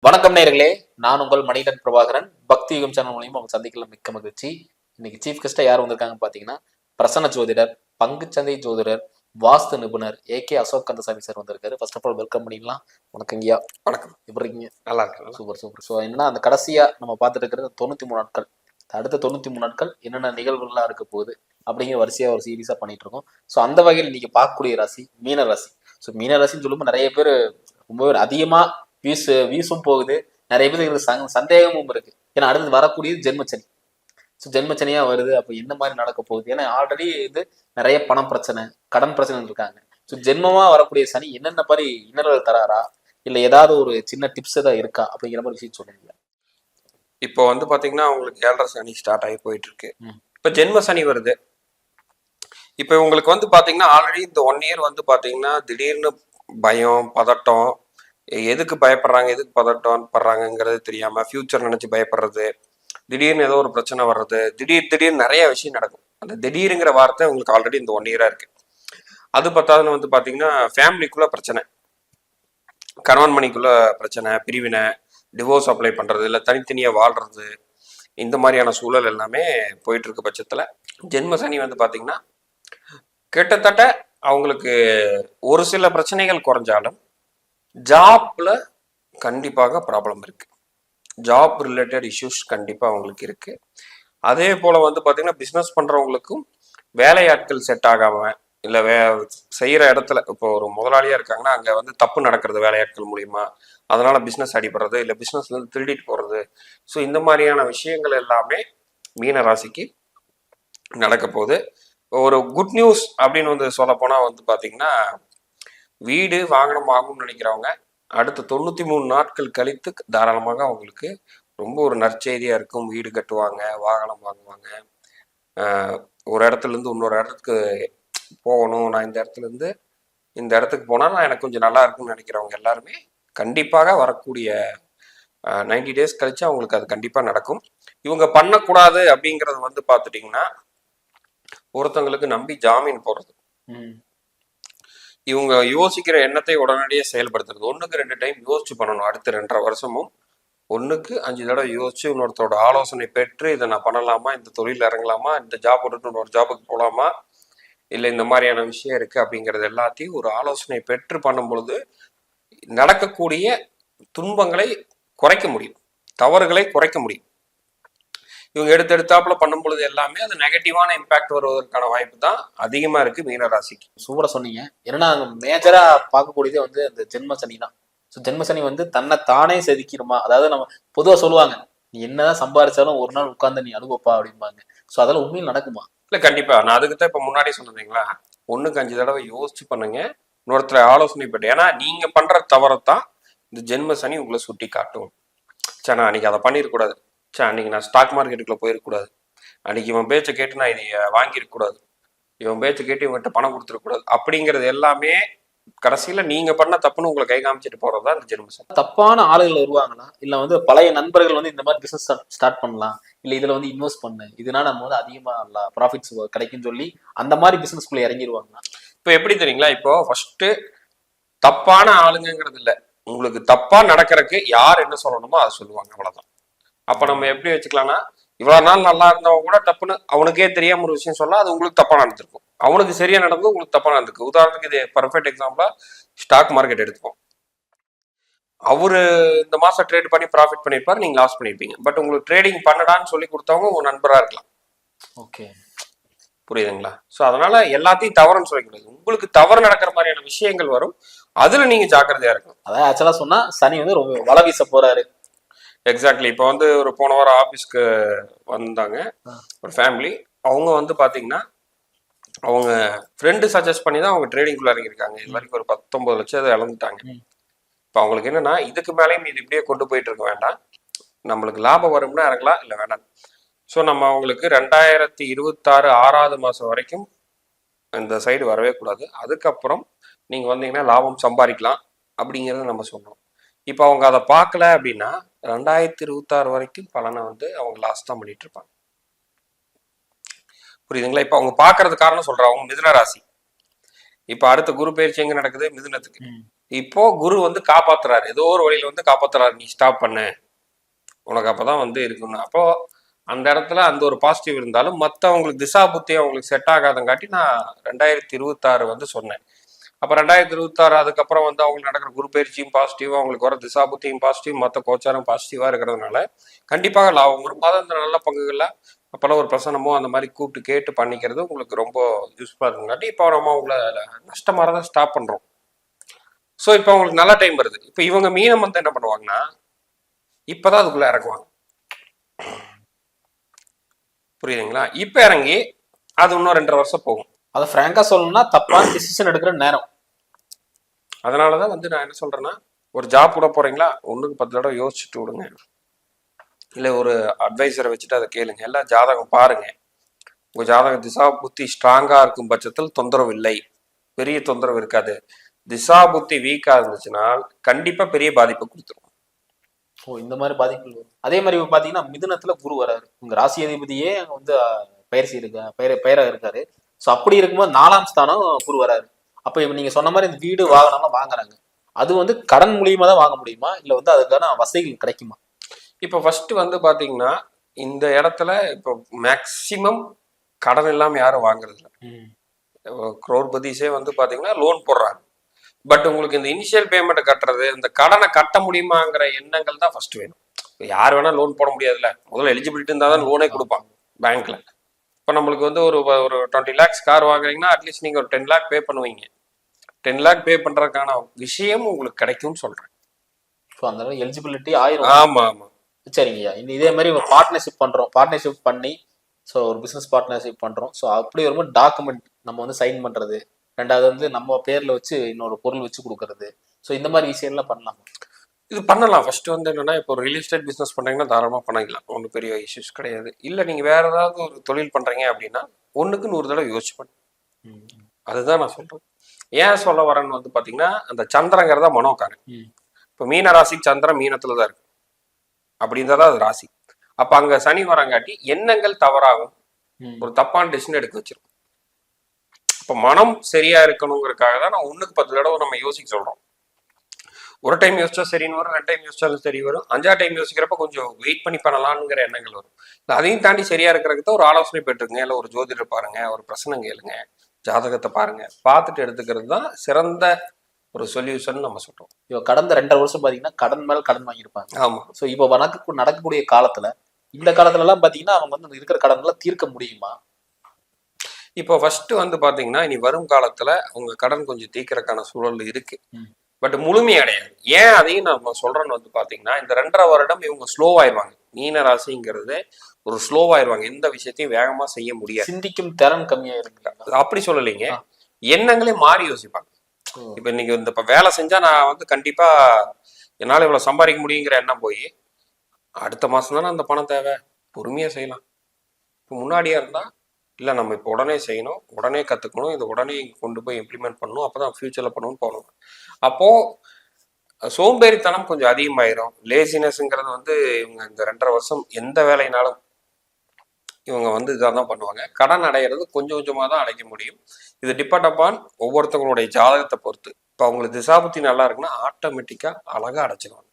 வணக்கம் நேயர்களே, நான் உங்கள் மணிகண்டன் பிரபாகரன். பக்தி யுகம் சேனல் மூலியமா அவங்க சந்திக்கல மிக்க மகிழ்ச்சி. இன்னைக்கு சீஃப் கெஸ்டா யார் வந்திருக்காங்கன்னு பாத்தீங்கன்னா, பிரசன்ன ஜோதிடர், பங்குச்சந்தை ஜோதிடர், வாஸ்து நிபுணர் ஏகே அசோக் கந்தசாமி சார் வந்திருக்காரு. ஃபர்ஸ்ட் ஆஃப் ஆல் வெல்கம் பண்ணிடலாம். வணக்கம் ஐயா. வணக்கம். எப்படி இருக்கீங்க? நல்லா இருக்கு. Super super. ஸோ என்னன்னா, அந்த கடைசியா நம்ம பார்த்துட்டு இருக்கிறது 93 நாட்கள். அடுத்த 93 நாட்கள் என்னென்ன நிகழ்வுகள்லாம் இருக்க போகுது அப்படிங்கிற வரிசையா ஒரு சீரீஸா பண்ணிட்டு இருக்கோம். ஸோ அந்த வகையில் இன்னைக்கு பார்க்கக்கூடிய ராசி மீன ராசி. ஸோ மீன ராசின்னு சொல்லும்போது நிறைய பேர் ரொம்பவே அதிகமா வீசும் போகுது. நிறைய பேருக்கு சந்தேகமும் இருக்கு. ஏன்னா அடுத்து வரக்கூடியது ஜென்மச்சனி. ஸோ ஜென்மச்சனியா வருது. அப்போ என்ன மாதிரி நடக்க போகுது? ஏன்னா ஆல்ரெடி இது நிறைய பணம் பிரச்சனை, கடன் பிரச்சனை இருக்காங்க. ஸோ ஜென்மமா வரக்கூடிய சனி என்னென்ன மாதிரி இன்னல்கள் தராரா, இல்ல ஏதாவது ஒரு சின்ன டிப்ஸ் ஏதாவது இருக்கா அப்படிங்கிற மாதிரி விஷயம் சொல்லுங்க. இப்போ வந்து பாத்தீங்கன்னா உங்களுக்கு 7.5 சனி ஸ்டார்ட் ஆகி போயிட்டு இருக்கு. இப்போ ஜென்ம சனி வருது. இப்போ உங்களுக்கு வந்து பாத்தீங்கன்னா ஆல்ரெடி இந்த 1 இயர் வந்து பாத்தீங்கன்னா திடீர்னு பயம், பதட்டம், எதுக்கு பயப்படுறாங்க, எதுக்கு பதட்டம் படுறாங்கிறது தெரியாம ஃபியூச்சர் நினைச்சு பயப்படுறது, திடீர்னு ஏதோ ஒரு பிரச்சனை வர்றது, திடீர்னு நிறைய விஷயம் நடக்கும். அந்த திடீருங்கிற வார்த்தை உங்களுக்கு ஆல்ரெடி இந்த 1 இயரா இருக்கு. அது பத்தாதுன்னு வந்து பாத்தீங்கன்னா ஃபேமிலிக்குள்ள பிரச்சனை, கணவன் மணிக்குள்ள பிரச்சனை, பிரிவினை, டிவோர்ஸ் அப்ளை பண்றது, இல்லை தனித்தனியா வாழ்றது, இந்த மாதிரியான சூழல் எல்லாமே போயிட்டு இருக்க பட்சத்துல ஜென்ம சனி வந்து பாத்தீங்கன்னா கிட்டத்தட்ட அவங்களுக்கு ஒரு சில பிரச்சனைகள் குறைஞ்சாலும் ஜாப்ல கண்டிப்பாக ப்ராப்ளம் இருக்கு. ஜாப் ரிலேட்டட் இஷ்யூஸ் கண்டிப்பா அவங்களுக்கு இருக்கு. அதே போல வந்து பாத்தீங்கன்னா பிசினஸ் பண்றவங்களுக்கும் வேலையாட்கள் செட் ஆகாம, இல்ல செய்யற இடத்துல இப்போ ஒரு முதலாளியா இருக்காங்கன்னா அங்க வந்து தப்பு நடக்கிறது வேலையாட்கள் மூலியமா, அதனால பிசினஸ் அடிபடுறது, இல்ல பிசினஸ்ல இருந்து திருடிட்டு போறது. ஸோ இந்த மாதிரியான விஷயங்கள் எல்லாமே மீன ராசிக்கு நடக்க போகுது. ஒரு குட் நியூஸ் அப்படின்னு வந்து சொல்ல போனா வந்து பாத்தீங்கன்னா, வீடு வாங்கணும்னு நினைக்கிறவங்க அடுத்த 93 நாட்கள் கழித்து தாராளமாக அவங்களுக்கு ரொம்ப ஒரு நற்செய்தியா இருக்கும். வீடு கட்டுவாங்க, வாகனம் வாங்குவாங்க, ஒரு இடத்துல இருந்து இன்னொரு இடத்துக்கு போகணும், நான் இந்த இடத்துல இருந்து இந்த இடத்துக்கு போனா நான் எனக்கு கொஞ்சம் நல்லா இருக்கும்னு நினைக்கிறவங்க எல்லாருமே கண்டிப்பாக வரக்கூடிய 90 டேஸ் கழிச்சு அவங்களுக்கு அது கண்டிப்பா நடக்கும். இவங்க பண்ணக்கூடாது அப்படிங்கறது வந்து பாத்துட்டீங்கன்னா, ஒருத்தவங்களுக்கு நம்பி ஜாமீன் போடுறது, இவங்க யோசிக்கிற எண்ணத்தை உடனடியே செயல்படுத்துறது. 1க்கு 2 டைம் யோசிச்சு பண்ணணும். அடுத்த 2.5 வருஷமும் 1க்கு 5 தடவை யோசிச்சு இன்னொருத்தரோட ஆலோசனை பெற்று இதை நான் பண்ணலாமா, இந்த தொழில் இறங்கலாமா, இந்த ஜாப் விட்டுட்டு இன்னொரு ஜாபுக்கு போகலாமா, இல்லை இந்த மாதிரியான விஷயம் இருக்கு அப்படிங்கிறது எல்லாத்தையும் ஒரு ஆலோசனை பெற்று பண்ணும் பொழுது நடக்கக்கூடிய துன்பங்களை குறைக்க முடியும், தவறுகளை குறைக்க முடியும். இவங்க எடுத்தாப்புல பண்ணும் பொழுது எல்லாமே அது நெகட்டிவான இம்பாக்ட் வருவதற்கான வாய்ப்பு தான் அதிகமா இருக்கு மீனராசிக்கு. சூப்பரா சொன்னீங்க. ஏன்னா மேஜரா பார்க்கக்கூடியதே வந்து அந்த ஜென்ம சனி தான். ஸோ ஜென்ம சனி வந்து தன்னை தானே செதுக்கிடுமா, அதாவது நம்ம பொதுவா சொல்லுவாங்க, நீ என்னதான் சம்பாதிச்சாலும் ஒரு நாள் உட்கார்ந்து நீ அனுபவப்பா அப்படிம்பாங்க. ஸோ அதெல்லாம் உண்மையில் நடக்குமா? இல்ல கண்டிப்பா. நான் அதுக்கு தான் இப்ப முன்னாடி சொன்னீங்களா, 1க்கு 5 தடவை யோசிச்சு பண்ணுங்க, இன்னொருத்தர ஆலோசனை பெற்று. ஏன்னா நீங்க பண்ற தவறத்தான் இந்த ஜென்ம சனி உங்களை சுட்டி காட்டும். சரி, நான் அன்னைக்கு அதை பண்ணிருக்கூடாது, சரி அன்னைக்கு நான் ஸ்டாக் மார்க்கெட்டுக்குள்ள போயிருக்கூடாது, அன்னைக்கு இவன் பேச்சை கேட்டு நான் இதை வாங்கியிருக்கூடாது, இவன் பேச்சை கேட்டு இவன்கிட்ட பணம் கொடுத்துருக்கூடாது, அப்படிங்கிறது எல்லாமே கடைசியில நீங்க பண்ண தப்புன்னு உங்களை கை காமிச்சிட்டு போறதுதான் இந்த ஜென்ம சனி. தப்பான ஆளுகள் வருவாங்களா, இல்ல வந்து பழைய நண்பர்கள் வந்து இந்த மாதிரி பிசினஸ் ஸ்டார்ட் பண்ணலாம், இல்ல இதுல வந்து இன்வெஸ்ட் பண்ணு, இதனால நம்ம வந்து அதிகமா ப்ராஃபிட்ஸ் கிடைக்கும்னு சொல்லி அந்த மாதிரி பிசினஸ்குள்ள இறங்கிடுவாங்களா? இப்போ எப்படி தெரியுங்களா, இப்போ ஃபர்ஸ்ட் தப்பான ஆளுங்கிறது இல்ல, உங்களுக்கு தப்பா நடக்கிறதுக்கு யார் என்ன சொல்லணுமோ அதை சொல்லுவாங்க, அவ்வளவுதான். அப்ப நம்ம எப்படி வச்சுக்கலாம்னா, இவ்வளவு நாள் நல்லா இருந்தவங்க கூட டப்புன்னு அவனுக்கே தெரியாம ஒரு விஷயம் சொல்ல அது உங்களுக்கு தப்பா நடந்திருக்கும், அவனுக்கு சரியா நடந்தது உங்களுக்கு தப்பா நடந்திருக்கு. உதாரணத்துக்கு இது பர்ஃபெக்ட் எக்ஸாம்பிளா ஸ்டாக் மார்க்கெட் எடுத்துப்போம். அவரு இந்த மாசம் ட்ரேட் பண்ணி ப்ராஃபிட் பண்ணிருப்பாரு, நீங்க லாஸ் பண்ணிருப்பீங்க. பட் உங்களுக்கு ட்ரேடிங் பண்ணடான்னு சொல்லி கொடுத்தவங்க உங்க நண்பரா இருக்கலாம். ஓகே, புரியுதுங்களா? ஸோ அதனால எல்லாத்தையும் தவறுன்னு சொல்லக்கூடாது. உங்களுக்கு தவறு நடக்கிற மாதிரியான விஷயங்கள் வரும், அதுல நீங்க ஜாக்கிரதையா இருக்கணும். அதான் ஆக்சுவலா சொன்னா சனி வந்து ரொம்ப வலை வீச போறாரு. எக்ஸாக்ட்லி. இப்போ வந்து ஒரு போன வாரம் ஆஃபீஸ்க்கு வந்தாங்க ஒரு ஃபேமிலி. அவங்க வந்து பாத்தீங்கன்னா அவங்க ஃப்ரெண்டு சஜஸ்ட் பண்ணி தான் அவங்க ட்ரேடிங்குள்ள இறங்கியிருக்காங்க. இது வரைக்கும் ஒரு 19 லட்சம் அதை இழந்துட்டாங்க. இப்போ அவங்களுக்கு என்னன்னா, இதுக்கு மேலேயும் இது இப்படியே கொண்டு போயிட்டு இருக்க வேண்டாம், நம்மளுக்கு லாபம் வரும்னா இறங்கலாம், இல்லை வேண்டாம். ஸோ நம்ம அவங்களுக்கு 2026 6வது மாதம் வரைக்கும் இந்த சைடு வரவே கூடாது, அதுக்கப்புறம் நீங்கள் வந்தீங்கன்னா லாபம் சம்பாதிக்கலாம் அப்படிங்கிறத நம்ம சொன்னோம். இப்போ அவங்க அதை பார்க்கல அப்படின்னா 2026 வரைக்கும் பலனை வந்து அவங்க லாஸ் தான் பண்ணிட்டு இருப்பாங்க. புரியுதுங்களா? இப்போ அவங்க பார்க்கறது காரணம் சொல்றாங்க, அவங்க மிதுன ராசி. இப்போ அடுத்த குரு பயிற்சி எங்க நடக்குது? மிதுனத்துக்கு. இப்போ குரு வந்து காப்பாத்துறாரு, ஏதோ ஒரு வழியில வந்து காப்பாத்துறாரு, நீ ஸ்டாப் பண்ணு, உனக்கு அப்பதான் வந்து இருக்கணும். அப்போ அந்த இடத்துல அந்த ஒரு பாசிட்டிவ் இருந்தாலும் மற்றவங்களுக்கு திசா புத்தி அவங்களுக்கு செட் ஆகாதங்காட்டி நான் 2026 வந்து சொன்னேன். அப்போ 2026 அதுக்கப்புறம் வந்து அவங்களுக்கு நடக்கிற குரு பயிற்சியும் பாசிட்டிவ், அவங்களுக்கு வர திசா புத்தியும் பாசிட்டிவ், மற்ற கோச்சாரம் பாசிட்டிவா இருக்கிறதுனால கண்டிப்பாக லாபம் வரும். அதை இந்த நல்ல பங்குகள்ல அப்போல்லாம் ஒரு பிரசனமோ அந்த மாதிரி கூப்பிட்டு கேட்டு பண்ணிக்கிறது உங்களுக்கு ரொம்ப யூஸ்ஃபுல்லாக இருக்குங்காட்டி இப்போ நம்ம உங்களை நஷ்டம் வரதான் ஸ்டாப் பண்றோம். ஸோ இப்போ அவங்களுக்கு நல்ல டைம் வருது. இப்போ இவங்க மீனம் வந்து என்ன பண்ணுவாங்கன்னா இப்பதான் அதுக்குள்ள இறக்குவாங்க, புரியுதுங்களா? இப்ப இறங்கி அது இன்னும் 2.5 வருஷம் போகும். அதை ஃப்ராங்கா சொல்லணும்னா தப்பான டிசிஷன் எடுக்கிற நேரம். அதனாலதான் வந்து நான் என்ன சொல்றேன்னா, ஒரு ஜாப் விட போறீங்களா, 1க்கு 10 தடவை யோசிச்சுட்டு விடுங்க. இல்ல ஒரு அட்வைசரை வச்சுட்டு அதை கேளுங்க. எல்லாம் ஜாதகம் பாருங்க. உங்க ஜாதக திசா புத்தி ஸ்ட்ராங்கா இருக்கும் பட்சத்தில் தொந்தரவு இல்லை, பெரிய தொந்தரவு இருக்காது. திசா புத்தி வீக்கா இருந்துச்சுன்னா கண்டிப்பா பெரிய பாதிப்பை கொடுத்துரும். ஓ, இந்த மாதிரி பாதிப்புகள் வரும். அதே மாதிரி இப்ப பாத்தீங்கன்னா மிதுனத்துல குரு வராரு, உங்க ராசி அதிபதியே அங்க வந்து பயிற்சி இருக்கா பெயரா இருக்காரு. ஸோ அப்படி இருக்கும்போது 4ஆம் ஸ்தானம் குரு வராரு. அப்ப இப்ப நீங்க சொன்ன மாதிரி இந்த வீடு வாகனம்லாம் வாங்குறாங்க, அது வந்து கடன் மூலியமா தான் வாங்க முடியுமா, இல்ல வந்து அதுக்கான வசதிகள் கிடைக்குமா? இப்போ ஃபர்ஸ்ட் வந்து பாத்தீங்கன்னா இந்த இடத்துல இப்போ மேக்சிமம் கடன் இல்லாம யாரும் வாங்குறது இல்லை. குரோர்பதிஸே வந்து பாத்தீங்கன்னா லோன் போடுறாங்க. பட் உங்களுக்கு இந்த இனிஷியல் பேமெண்ட் கட்டுறது, இந்த கடனை கட்ட முடியுமாங்கிற எண்ணங்கள் தான் ஃபர்ஸ்ட் வேணும். யார் வேணா லோன் போட முடியாதுல்ல, முதல்ல எலிஜிபிலிட்டி இருந்தால் தான் லோனே கொடுப்பான் பேங்க்ல. இப்போ நம்மளுக்கு வந்து ஒரு 20 lakhs கார் வாங்குறீங்கன்னா அட்லீஸ்ட் நீங்க ஒரு 10 lakh பே பண்ணுவீங்க. 10 lakh பே பண்றதுக்கான விஷயம் உங்களுக்கு கிடைக்கும்னு சொல்றேன். ஸோ அந்த எலிஜிபிலிட்டி ஆயிரும். ஆமா ஆமா. சரிங்கய்யா, இதே மாதிரி பார்ட்னர்ஷிப் பண்றோம், பார்ட்னர்ஷிப் பண்ணி ஸோ ஒரு பிசினஸ் பார்ட்னர்ஷிப் பண்றோம். ஸோ அப்படி வரும்போது டாக்குமெண்ட் நம்ம வந்து சைன் பண்றது, ரெண்டாவது வந்து நம்ம பேர்ல வச்சு இன்னொரு பொருள் வச்சு கொடுக்கறது, ஸோ இந்த மாதிரி விஷயம்லாம் பண்ணலாமா? இது பண்ணலாம். ஃபர்ஸ்ட் வந்து என்னன்னா, இப்போ ஒரு ரியல் எஸ்டேட் பிசினஸ் பண்றீங்கன்னா தாராளமா பண்ணிக்கலாம், ஒன்றும் பெரிய இஷ்யூஸ் கிடையாது. இல்ல நீங்க வேற ஏதாவது ஒரு தொழில் பண்றீங்க அப்படின்னா 1க்கு 100 தடவை யோசிச்சு பண்ணு. அதுதான் நான் சொல்றேன். ஏன் சொல்ல வரேன்னு வந்து பாத்தீங்கன்னா, அந்த சந்திரங்கிறத மனோக்காரன். இப்போ மீன ராசிக்கு சந்திரன் மீனத்துல தான் இருக்கு, அப்படி இருந்தா தான் அது ராசி. அப்ப அங்க சனி வரங்காட்டி எண்ணங்கள் தவறாகும், ஒரு தப்பான டெசிஷன் எடுக்க வச்சிருக்கும். இப்ப மனம் சரியா இருக்கணுங்கிறதுக்காக தான் நான் 1க்கு 10 தடவை நம்ம யோசிக்க சொல்றோம். ஒரு டைம் யோசிச்சா சரின்னு வரும், 2 டைம் யோசிச்சாலும் சரி வரும், 5ஆவது டைம் யோசிக்கிறப்ப கொஞ்சம் வெயிட் பண்ணி பண்ணலாம்ங்கிற எண்ணங்கள் வரும். அதையும் தாண்டி சரியா இருக்கிறதுக்கு ஒரு ஆலோசனை பெற்றுங்க, இல்லை ஒரு ஜோதிடர் பாருங்க, ஒரு பிரசனம் கேளுங்க, ஜாதகத்தை பாருங்க, பார்த்துட்டு எடுத்துக்கிறது தான் சிறந்த ஒரு சொல்யூஷன் நம்ம சொல்றோம். இப்போ கடந்த 2.5 வருஷம் பாத்தீங்கன்னா கடன் மேல கடன் வாங்கியிருப்பாங்க. ஆமா. ஸோ இப்போ நடக்கக்கூடிய காலத்துல இந்த காலத்துல எல்லாம் பாத்தீங்கன்னா அவங்க வந்து இருக்கிற கடன் எல்லாம் தீர்க்க முடியுமா? இப்போ ஃபர்ஸ்ட் வந்து பாத்தீங்கன்னா இனி வரும் காலத்துல உங்க கடன் கொஞ்சம் தீர்க்கறதுக்கான சூழல் இருக்கு, பட் முழுமையடையாது. ஏன் அதையும் நம்ம சொல்றேன்னு வந்து பாத்தீங்கன்னா, இந்த 2.5 வருடம் இவங்க ஸ்லோவாயிருவாங்க. மீன ராசிங்கிறது ஒரு ஸ்லோவாயிருவாங்க, எந்த விஷயத்தையும் வேகமா செய்ய முடியாது, சிந்திக்கும் திறன் கம்மியா இருக்கு. அப்படி சொல்லலைங்க, எண்ணங்களே மாறி யோசிப்பாங்க. இப்ப இன்னைக்கு இந்த வேலை செஞ்சா நான் வந்து கண்டிப்பா என்னால இவ்வளவு சம்பாதிக்க முடியுங்கிற எண்ணம் போய் அடுத்த மாசம் தானே அந்த பணம் தேவை, பொறுமையா செய்யலாம். இப்போ முன்னாடியா இருந்தா இல்லை நம்ம இப்போ உடனே செய்யணும், உடனே கற்றுக்கணும், இதை உடனே கொண்டு போய் இம்ப்ளிமெண்ட் பண்ணணும், அப்போ தான் ஃப்யூச்சரில் பண்ணணும்னு போகணும். அப்போது சோம்பேறித்தனம் கொஞ்சம் அதிகமாயிரும். லேசினஸ்ங்கிறது வந்து இவங்க இந்த 2.5 வருஷம் எந்த வேலைனாலும் இவங்க வந்து இதாக தான் பண்ணுவாங்க. கடன் அடையிறது கொஞ்சம் கொஞ்சமாக தான் அடைக்க முடியும். இது டிபெண்ட் அப்பான் ஒவ்வொருத்தவங்களுடைய ஜாதகத்தை பொறுத்து. இப்போ அவங்களுக்கு திசாபுத்தி நல்லா இருக்குன்னா ஆட்டோமேட்டிக்காக அழகாக அடைச்சிடுவாங்க.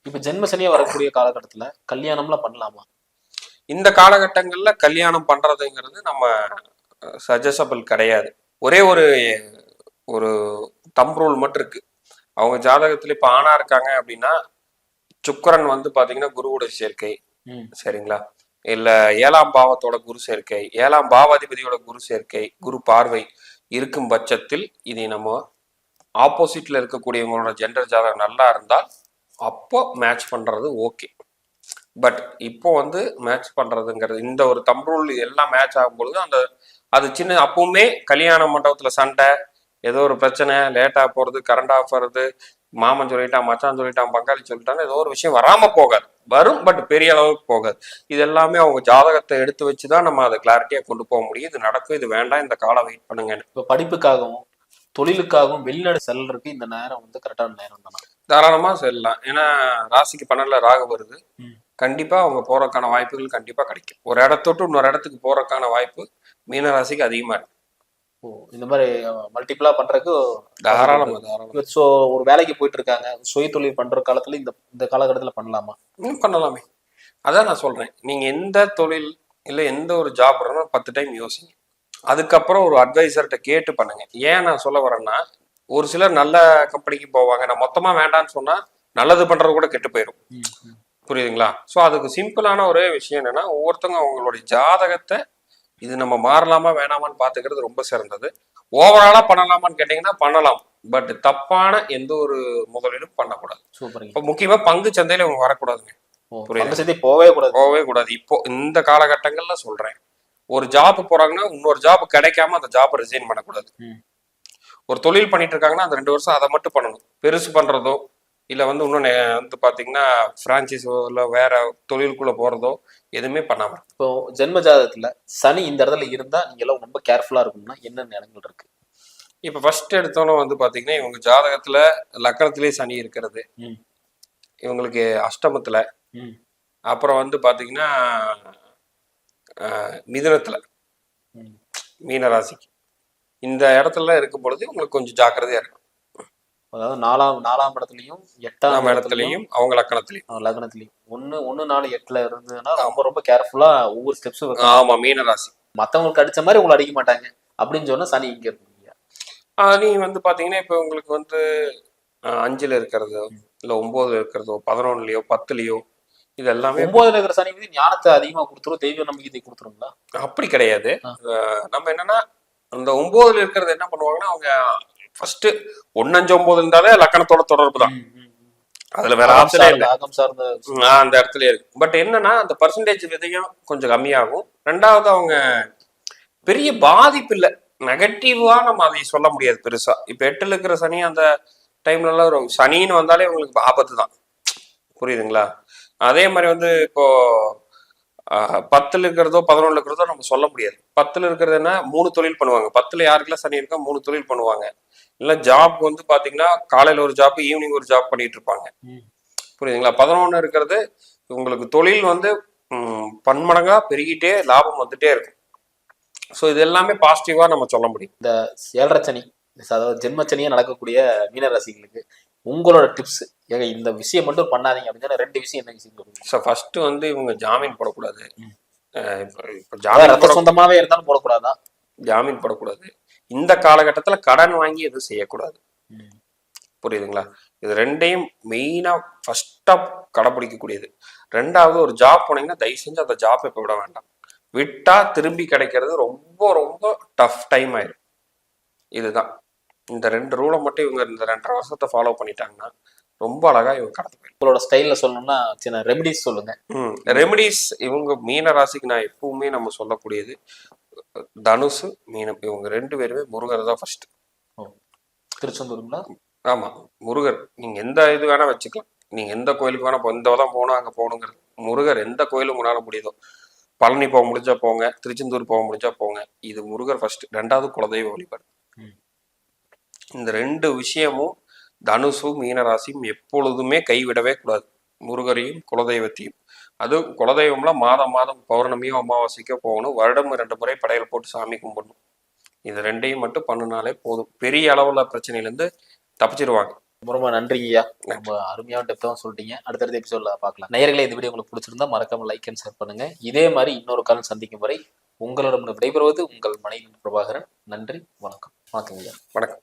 இப்போ ஜென்மசனியாக வரக்கூடிய காலகட்டத்தில் கல்யாணம்லாம் பண்ணலாமா? இந்த காலகட்டங்கள்ல கல்யாணம் பண்றதுங்கிறது நம்ம சஜஸ்டபிள் கிடையாது. ஒரே ஒரு ஒரு தம் ரூல் மட்டும் இருக்கு. அவங்க ஜாதகத்துல இப்ப ஆணா இருக்காங்க அப்படின்னா சுக்கிரன் வந்து பாத்தீங்கன்னா குருவோட சேர்க்கை, சரிங்களா, இல்ல 7ஆம் பாவத்தோட குரு சேர்க்கை, 7ஆம் பாவாதிபதியோட குரு சேர்க்கை, குரு பார்வை இருக்கும் பட்சத்தில் இதை நம்ம ஆப்போசிட்ல இருக்கக்கூடியவங்களோட ஜெண்டர் ஜாதகம் நல்லா இருந்தால் அப்போ மேட்ச் பண்றது ஓகே. பட் இப்போ வந்து மேட்ச் பண்றதுங்கிறது இந்த ஒரு தம்ரூல் எல்லாம் மேட்ச் ஆகும் பொழுது அந்த அது சின்ன அப்பவுமே கல்யாண மண்டபத்துல சண்டை, ஏதோ ஒரு பிரச்சனை, லேட்டா போறது, கரண்ட் ஆஃப் வருது, மாமன் சொல்லிட்டான், மச்சான் சொல்லிட்டான், பங்காளி சொல்லிட்டான்னு ஏதோ ஒரு விஷயம் வராம போகாது, வரும், பட் பெரிய அளவுக்கு போகாது. இது எல்லாமே அவங்க ஜாதகத்தை எடுத்து வச்சுதான் நம்ம அதை கிளாரிட்டியா கொண்டு போக முடியும். இது நடக்கும், இது வேண்டாம், இந்த காலம் வெயிட் பண்ணுங்க. இப்போ படிப்புக்காகவும் தொழிலுக்காகவும் வெளிநாடு செல்றதுக்கு இந்த நேரம் வந்து கரெக்டான நேரம் தானே? தாராளமா செல்லலாம். ஏன்னா ராசிக்கு 12ல ராகு வருது, கண்டிப்பா அவங்க போறதுக்கான வாய்ப்புகள் கண்டிப்பா கிடைக்கும். ஒரு இடத்தொட்டு இன்னொரு இடத்துக்கு போறதுக்கான வாய்ப்பு மீனராசிக்கு அதிகமா இருக்கு. ஓ இந்த மாதிரி மல்டிபிளா பண்றதுக்கு தாராளமா தாராளமா ஸோ ஒரு வேலைக்கு போயிட்டு இருக்காங்க, சுய தொழில் பண்ற காலத்துல இந்த காலகட்டத்துல பண்ணலாமா? பண்ணலாமே. அதான் நான் சொல்றேன், நீங்க எந்த தொழில் இல்ல எந்த ஒரு ஜாப் பண்ணணும் 10 டைம் யோசிங்க. அதுக்கப்புறம் ஒரு அட்வைசர்கிட்ட கேட்டு பண்ணுங்க. ஏன் நான் சொல்ல வரேன்னா, ஒரு சிலர் நல்ல கம்பெனிக்கு போவாங்க, நான் மொத்தமா வேண்டான்னு சொன்னா நல்லது பண்றது கூட கெட்டு போயிடும். புரியுதுங்களா? ஸோ அதுக்கு சிம்பிளான ஒரே விஷயம் என்னன்னா, ஒவ்வொருத்தவங்க அவங்களுடைய ஜாதகத்தை இது நம்ம மாறலாமா வேணாமான்னு பாத்துக்கிறது ரொம்ப சிறந்தது. ஓவராலா பண்ணலாமான்னு கேட்டீங்கன்னா பண்ணலாம், பட் தப்பான எந்த ஒரு முதலீடும் பண்ணக்கூடாது. சூப்பர். இப்போ முக்கியமா பங்கு சந்தையில இவங்க வரக்கூடாதுங்க. புரியுது, போவே கூடாது. போகவே கூடாது. இப்போ இந்த காலகட்டங்கள்ல சொல்றேன், ஒரு ஜாப் போறாங்கன்னா இன்னொரு ஜாப் கிடைக்காம அந்த ஜாப் ரிசைன் பண்ணக்கூடாது. ஒரு தொழில் பண்ணிட்டு இருக்காங்கன்னா அந்த 2 வருஷம் அதை மட்டும் பண்ணணும். பெருசு பண்றதோ இல்ல வந்து இன்னும் வந்து பாத்தீங்கன்னா பிரான்சைஸோ இல்ல வேற தொழிலுக்குள்ள போறதோ எதுவுமே பண்ணாம. இப்போ ஜென்ம ஜாதகத்துல சனி இந்த இடத்துல இருந்தா நீங்க எல்லாம் ரொம்ப கேர்ஃபுல்லா இருக்கணும்னா என்னென்ன இடங்கள் இருக்கு? இப்ப ஃபர்ஸ்ட் எடுத்தோன்னு வந்து பாத்தீங்கன்னா இவங்க ஜாதகத்துல லக்கணத்திலேயே சனி இருக்கிறது, இவங்களுக்கு அஷ்டமத்துல, அப்புறம் வந்து பாத்தீங்கன்னா மிதுனத்துல, மீன ராசிக்கு இந்த இடத்துல இருக்கும் பொழுது உங்களுக்கு கொஞ்சம் ஜாக்கிரதையா இருக்கும். அதாவது நாலாம் இடத்துலயும் 8ஆம் இடத்துலயும் அவங்க லக்னத்திலையும் 1 4 8ல இருந்ததுன்னா ரொம்ப ரொம்ப கேர்ஃபுல்லா ஒவ்வொரு ஸ்டெப்ஸும். ஆமா, மீன ராசி. மத்தவங்களுக்கு அடிச்ச மாதிரி உங்களை அடிக்க மாட்டாங்க அப்படின்னு சொன்னா சனி இங்க இருக்கு. நீ வந்து பாத்தீங்கன்னா இப்ப உங்களுக்கு வந்து 5ல இருக்கிறதோ இல்ல 9ல இருக்கிறதோ 11லயோ 10லயோ இது எல்லாமே 9ல இருக்கிற சனி வந்து ஞானத்தை அதிகமா கொடுத்துரும், தெய்வ நம்பிக்கை கொடுத்துருங்களா? அப்படி கிடையாது. நம்ம என்னன்னா அந்த 9ல இருக்கிறது என்ன பண்ணுவாங்கன்னா அவங்க ஃபர்ஸ்ட் 1 5 9 இருந்தாலே லக்கணத்தோட தொடர்பு தான். அதுல வேற ஆப்ஷனே இல்ல, அந்த இடத்துல இருக்கு. பட் என்னன்னா அந்த பர்சன்டேஜ் விதையும் கொஞ்சம் கம்மியாகும். ரெண்டாவது அவங்க பெரிய பாதிப்பு இல்லை, நெகட்டிவா நம்ம அதை சொல்ல முடியாது பெருசா. இப்ப 8ல இருக்கிற சனி அந்த டைம்ல எல்லாம் சனின்னு வந்தாலே உங்களுக்கு ஆபத்து தான். புரியுதுங்களா? அதே மாதிரி வந்து இப்போ 10ல இருக்கிறதோ 11ல இருக்கிறதோ நம்ம சொல்ல முடியாது. 10ல இருக்கிறது என்ன 3 தொழில் பண்ணுவாங்க. 10ல யாருக்கெல்லாம் சனி இருக்கா 3 தொழில் பண்ணுவாங்க. இல்ல ஜாப் வந்து பாத்தீங்கன்னா காலையில ஒரு ஜாப் ஈவினிங் ஒரு ஜாப் பண்ணிட்டு இருப்பாங்க. புரியுதுங்களா? 11 இருக்கிறது உங்களுக்கு தொழில் வந்து பன்மடங்கா பெருகிட்டே லாபம் வந்துட்டே இருக்கும். ஸோ இது எல்லாமே பாசிட்டிவா நம்ம சொல்ல முடியும். இந்த 7.5 சனி, அதாவது ஜென்மச்சனியா நடக்கக்கூடிய மீனராசிகளுக்கு உங்களோட டிப்ஸ், ஏங்க இந்த விஷயம் மட்டும் பண்ணாதீங்க அப்படின்னு 2 விஷயம் என்ன விஷயம் சொல்லுங்க? ஸோ ஃபர்ஸ்ட் வந்து இவங்க ஜாமீன் போடக்கூடாது. இப்போ ஜாமீன் சொந்தமாவே இருந்தாலும் போடக்கூடாதா? ஜாமீன் போடக்கூடாது. இந்த காலகட்டத்துல கடன் வாங்கி எதுவும் செய்யக்கூடாது. புரியுதுங்களா? இது 2யும் மெயினா ஃபர்ஸ்டா கடைபிடிக்கக்கூடியது. 2வது ஒரு ஜாப் போனீங்கன்னா தயவு செஞ்சு அந்த ஜாப் இப்ப விட வேண்டாம். விட்டா திரும்பி கிடைக்கிறது ரொம்ப ரொம்ப டஃப் டைம் ஆயிடும். இதுதான் இந்த 2 ரூலை மட்டும் இவங்க இந்த 2.5 வருஷத்தை ஃபாலோ பண்ணிட்டாங்கன்னா ரொம்ப அழகா இவங்க கடந்து போயிடும். உங்களோட ஸ்டைல்ல சொல்லணும்னா சின்ன ரெமிடிஸ் சொல்லுங்க. ரெமிடிஸ் இவங்க மீன ராசிக்கு நான் எப்பவுமே நம்ம சொல்லக்கூடியது தனுசு மீனம், இவங்க 2 பேருமே முருகர் தான் ஃபர்ஸ்ட். திருச்செந்தூருங்களா? ஆமா, முருகர். நீங்க எந்த இது வேணா வச்சுக்கலாம், நீங்க எந்த கோயிலுக்கு வேணா இந்த தான் போகணும் அங்க போகணுங்கிறது. முருகர் எந்த கோயிலும் உங்களால முடியுதோ, பழனி போக முடிஞ்சா போங்க, திருச்செந்தூர் போக முடிஞ்சா போங்க. இது முருகர் ஃபர்ஸ்ட். 2வது குலதெய்வ வழிபாடு. இந்த 2 விஷயமும் தனுசு மீனராசியும் எப்பொழுதுமே கைவிடவே கூடாது. முருகரையும் குலதெய்வத்தையும். அதுவும் குலதெய்வம்லாம் மாதம் மாதம் பௌர்ணமியோ அமாவாசைக்கோ போகணும். வருடம் 2 முறை படையல் போட்டு சாமி கும்பிடணும். இது 2யும் மட்டும் பண்ணினாலே போதும். பெரிய அளவுல பிரச்சனையிலேருந்து தப்பிச்சிருவாங்க. ரொம்ப நன்றிங்கய்யா, ரொம்ப அருமையான டெப்தான் சொல்லிட்டீங்க. அடுத்தடுத்த எபிசோட்ல பார்க்கலாம். நேயர்களே, இந்த வீடியோ உங்களுக்கு பிடிச்சிருந்தா மறக்காம லைக் அண்ட் ஷேர் பண்ணுங்க. இதே மாதிரி இன்னொரு காலம் சந்திக்கும் வரை உங்களிடம் விடைபெறுவது உங்கள் மனைவி பிரபாகரன். நன்றி, வணக்கம். வணக்கங்கய்யா. வணக்கம்.